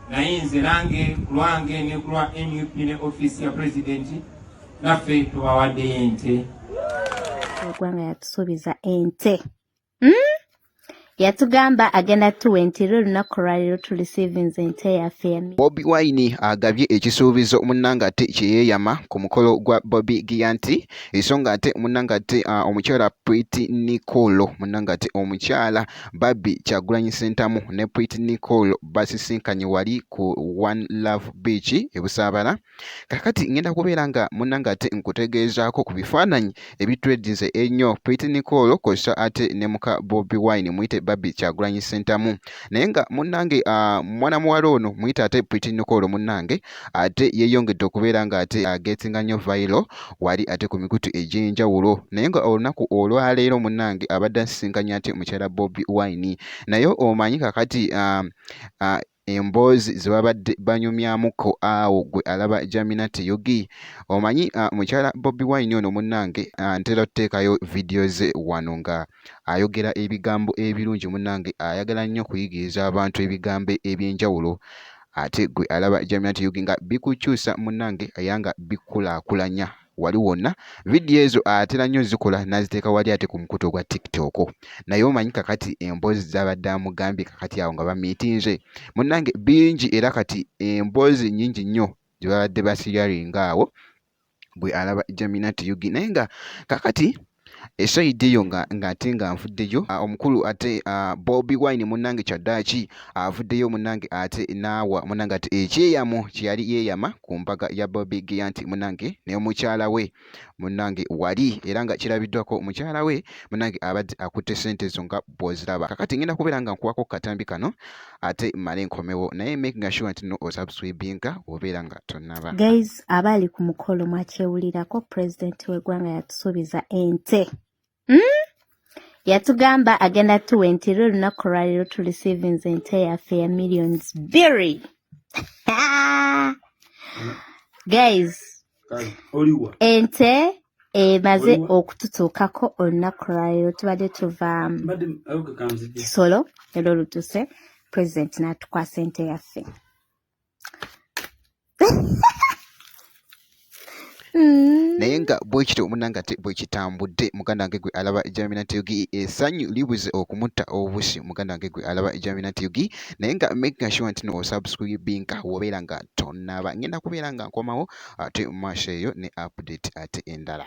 naye nze nange ku lwange ne ku lwa NUP ne office ya president naffe tubawadde ente. Eggwanga yatusuubiza ente. Yatugamba agenda tuwentira olunaku lwaliro tu receivings ente yaffe. Bobi Wine agabye ekisuubizo munnanga ate jeyeyama ku mukolo gwa Bobi Giant ensonga ate munnanga ate omukyala Pretty Nicole munnanga ate omukyala Barbie Kyagulanyi sentamu ne Pretty Nicole basisinkanye wali ku One Love Beach e Busaabala. Kakati ngenda kubeera nga munnanga ate nkutegeezaako ku bifaananyi ebitweddize ennyo Pretty Nicole kosa ate ne muka Bobi Wine muyite Barbie Kyagulanyi sentamu naye nga munnange mwana muwala ono muyita ate Pretty Nicole munnange ate yeeyongedde okubeera nga ate agetsinga nnyo viral wali ate ku mikutu egy'enjawulo naye nga olunaku olwaleero munnange abadde asisinkanye ate mukyala Bobi Wine naye omanyi kakati emboozi ze babadde banyumyamuko awo gwe alaba Nutty omanyi mukyala Bobi Wine ono munnange ntera okuteekayo vidiyo ze wano nga ayogera ebigambo ebirungi munnange ayagala nnyo okuyigiriza abantu ebigambo eby'enjawulo ate gwe alaba Nutty nga bikukyusa munnange ayanga bikulaakulanya wali wonna vidiyo ezo atera nnyo zikola n'aziteeka wali ate ku mukutu gwa TikTok naye omanyi kakati emboozi zabadde amugambye kakati awo nga bamiitinze munnange bingi era kati emboozi nnyingi nnyo gye babadde basiyaringa awo gwe alaba Nutty naye nga kakati esayidi eyo nga ate nga nfuddeyo omukulu ate Bobi Wine munnange kyaddaaki avuddeyo munnange ate naawa munnange ate ekyeyamo kyeyali yeeyama ku mbaga ya Bobi Giant munnange ne mukyala we munnange wali era nga kirabiddwako mukyala we munnange abadde akutte sente zo nga bw'oziraba. Kakati ngenda kubeera nga nkuwako katambi kano ate male nkomewo naye making sure nti no osubscribinga obeera nga tonnaba. Guys, abali ku mukolo mwakyewulirako president w'eggwanga yatusuubiza ente. Yatugamba agenda tuwentira olunaku lwaliro tu receivings ente yaffe ya millions berry. Guys, ente emaze okututuukako olunaku lwaliro tubadde tuva Kisolo era olutuse president n'atukwasa ente yaffe. naye nga bwekityo munnange ate bwekitambudde muganda wange gwe alaba Nutty essanyu libuze okumutta obusi muganda wange gwe alaba Nutty naye nga making sure nti no osubscribinga wobeera nga tonnaba ngenda kubeera nga nkomawo ate mu maaso eyo ne update ate endala.